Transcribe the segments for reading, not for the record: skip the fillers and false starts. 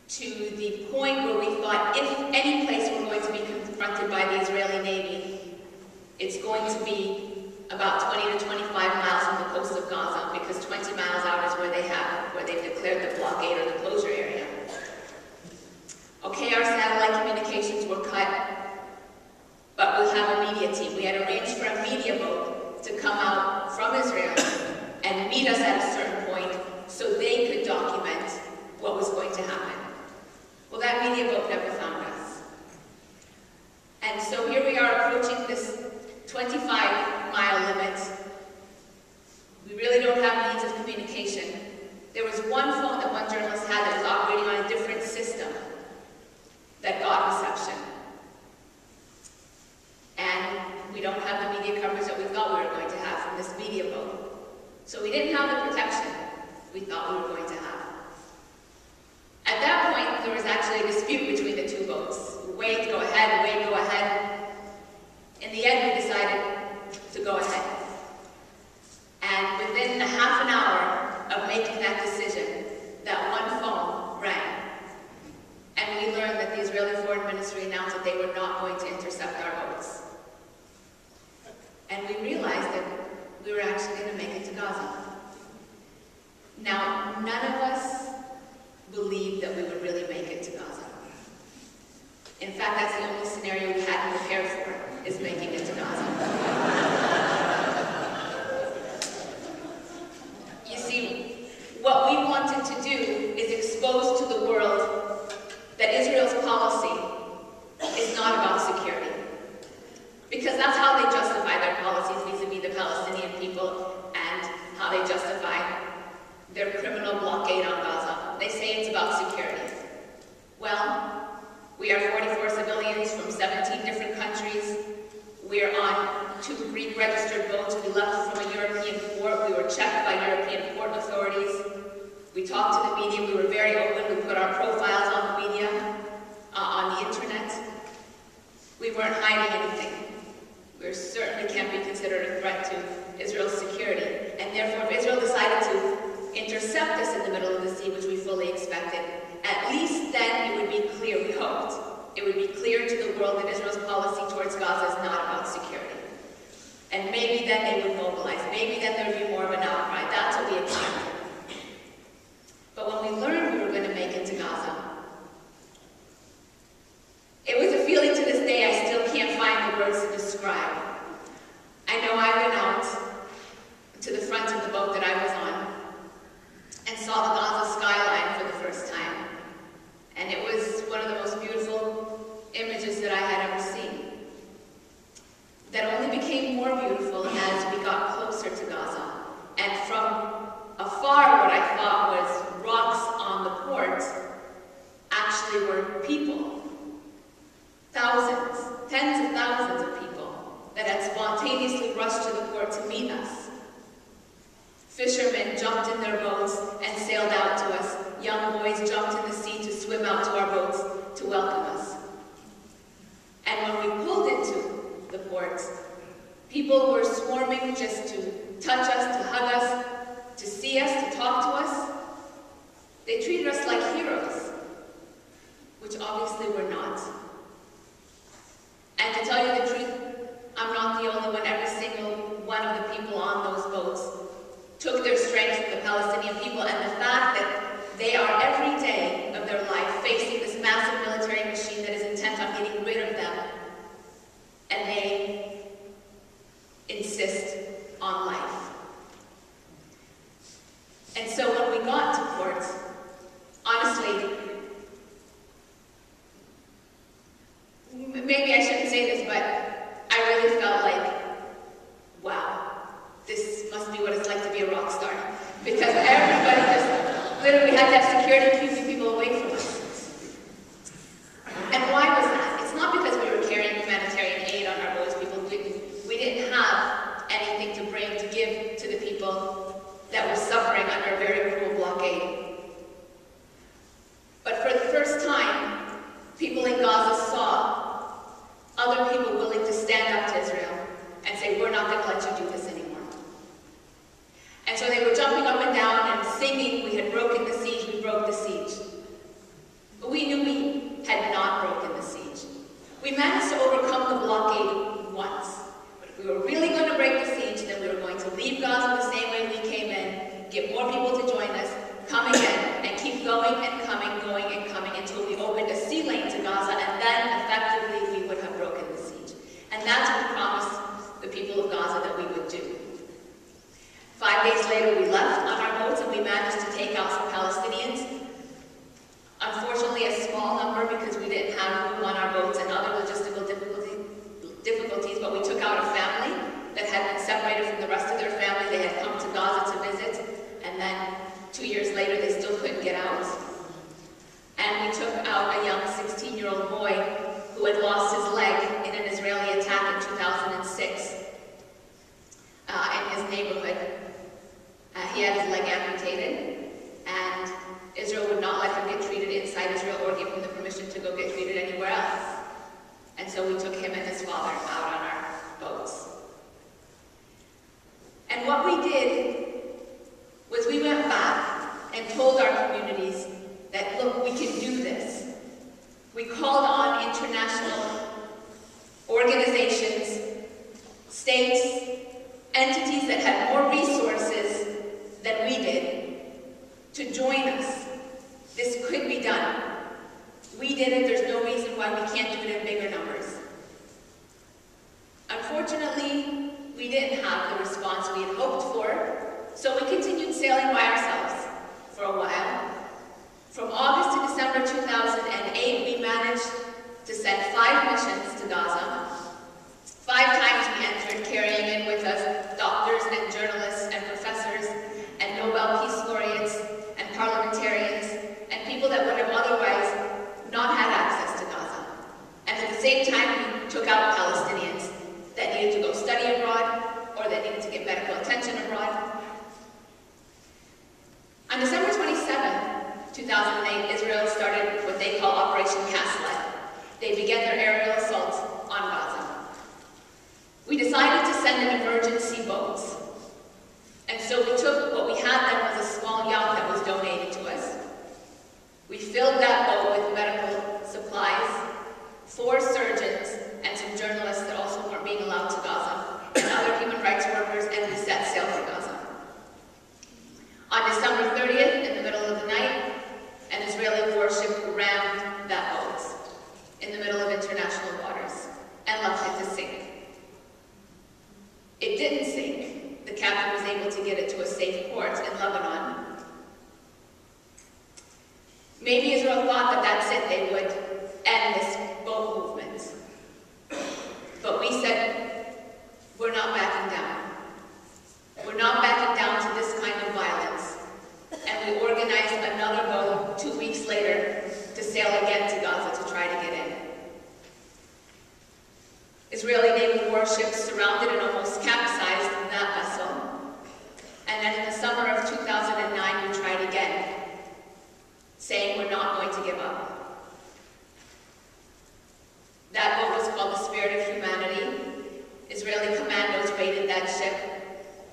to the point where we thought if any place we're going to be confronted by the Israeli Navy, it's going to be about 20 to 25 miles from the coast of Gaza, because 20 miles out is where they've declared the blockade or the closure area. Okay, our satellite communications were cut, but we'll have a media team. We had arranged for a media boat to come out from Israel and meet us at a certain point so they could document what was going to happen. Well, that media boat never found us. And so here we are approaching this 25-mile limit. We really don't have means of communication. There was one phone that one journalist had that was operating on a different system that got reception. And we don't have the media coverage that we thought we were going to have from this media boat. So we didn't have the protection we thought we were going to have. At that point, there was actually a dispute between the two boats. Wade, go ahead, Wade, go ahead. In the end, we decided to go ahead. And within a half an hour of making that decision, that one phone rang. And we learned that the Israeli Foreign Ministry announced that they were not going to intercept our boats. And we realized that we were actually going to make it to Gaza. Now, none of us believed that we would really make it to Gaza. In fact, that's the only scenario we hadn't prepared for, is making it to Gaza. You see, what we wanted to do is expose to the world that Israel's policy is not about security. Because that's how they justify their policies vis-a-vis the Palestinian people and how they justify their criminal blockade on Gaza. They say it's about security. Well, we are 44 civilians from 17 different countries. We are on 2 Greek-registered boats. We left from a European port. We were checked by European port authorities. We talked to the media. We were very open. We put our profiles on the media, on the internet. We weren't hiding anything. We certainly can't be considered a threat to Israel's security. And therefore, if Israel decided to intercept us in the middle of the sea, which we fully expected, at least then it would be clear, we hoped, it would be clear to the world that Israel's policy towards Gaza is not about security. And maybe then they would mobilize. Maybe then there would be more of an outcry. That's what we expected. But when we learned we were going to make it to Gaza, it was a feeling to this day I still can't find the words to describe. I know I went out to the front of the boat that I was on and saw the Gaza skyline for the first time. And it was one of the most beautiful images that I had ever seen. That only became more beautiful as we got closer to Gaza. And from afar, what I thought was rocks on the port actually were people. Thousands, tens of thousands of people that had spontaneously rushed to the port to meet us. Fishermen jumped in their boats and sailed out to us. Young boys jumped in the sea to swim out to our boats to welcome us. And when we pulled into the port, people were swarming just to touch us, to hug us, to see us, to talk to us. They treated us like heroes, which obviously we're not. And to tell you the truth, I'm not the only one. Every single one of the people on those boats took their strength from the Palestinian people, and the fact that they are every day of their life facing this massive military machine that is intent on getting rid of them, and they insist on life. And so when we got to port, honestly, maybe I shouldn't say this, but I really felt like, wow, this must be what it's like to be a rock star. Because everybody just literally had to have security keeping people away from us. And why was that? It's not because we were carrying humanitarian aid on our boats. We didn't have anything to bring, to give to the people that were suffering under a very cruel blockade. But for the first time, people in Gaza saw other people willing to stand up to Israel and say, we're not going to let you do this anymore. And so they were jumping up and down and singing, we had broken the siege, we broke the siege. going and coming until we opened a sea lane to Gaza, and then effectively we would have broken the siege. And that's what we promised the people of Gaza that we would do. 5 days later, we left on our boats and we managed to take out some Palestinians. Unfortunately, a small number because we didn't have room on our boats and other logistical difficulties, but we took out a family that had been separated from the rest of their family. They had come to Gaza to visit, and then 2 years later, they still couldn't get out. And we took out a young 16-year-old boy who had lost his leg in an Israeli attack in 2006 in his neighborhood. He had his leg amputated, and Israel would not let him get treated inside Israel or give him the permission to go get treated anywhere else. And so we took him and his father out on our boats. And what we did was we went back and told our communities that, look, we can do this. We called on international organizations, states, entities that had more resources than we did to join us. This could be done. We did it. There's no reason why we can't do it in bigger numbers. Unfortunately, we didn't have the response we had hoped for, so we continued sailing by ourselves for a while. From August to December 2008, we managed to send 5 missions to Gaza. 5 times we entered, carrying in with us doctors and journalists and professors and Nobel Peace Laureates and parliamentarians and people that would have otherwise not had access to Gaza. And at the same time, we took out Palestinians that needed to go study abroad or that needed to get medical attention abroad. On December 27, 2008, Israel started what they call Operation Cast-Lead. They began their aerial assault on Gaza. We decided to send in emergency boats. And so we took what we had then was a small yacht that was donated to us. We filled that boat with medical supplies, 4 surgeons, and some journalists that also weren't being allowed to Gaza, and other human rights workers, and we set sail for Gaza. On December 30th, in the middle of the night, an Israeli warship rammed that boat in the middle of international waters and left it to sink. It didn't sink. The captain was able to get it to a safe port in Lebanon. Maybe Israel thought that that's it, they would end this boat movement. But we said, we're not backing down. We're not backing down to this kind of violence. And we organized another boat 2 weeks later to sail again to Gaza to try to get in. Israeli naval warships surrounded and almost capsized that vessel. And then in the summer of 2009, we tried again, saying we're not going to give up. That boat was called the Spirit of Humanity. Israeli commandos raided that ship,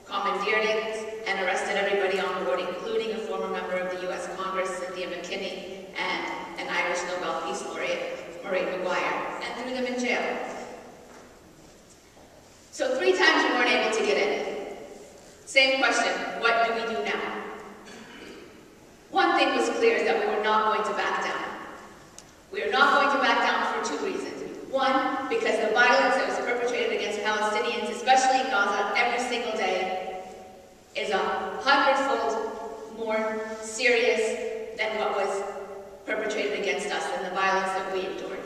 commandeered it, and arrested everybody on board, including a former member of the U.S. Congress, Cynthia McKinney, and an Irish Nobel Peace Laureate, Mairead Maguire, and threw them in jail. So 3 times we weren't able to get in. Same question, what do we do now? One thing was clear, is that we were not going to back down. We are not going to back down for 2 reasons. One, because the violence that was perpetrated against Palestinians, especially in Gaza, every single day, is 100-fold more serious than what was perpetrated against us and the violence that we endured.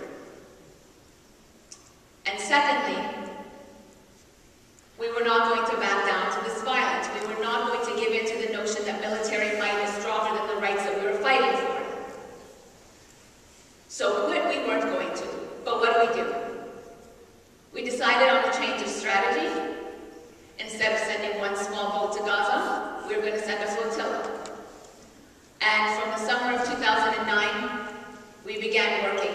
And secondly, we were not going to back down to this violence. We were not going to give in to the notion that military might is stronger than the rights that we were fighting for. So we weren't going to. But what do? We decided on a change of strategy. Instead of sending 1 small boat to Gaza, we were going to send a flotilla. And from the summer of 2009, we began working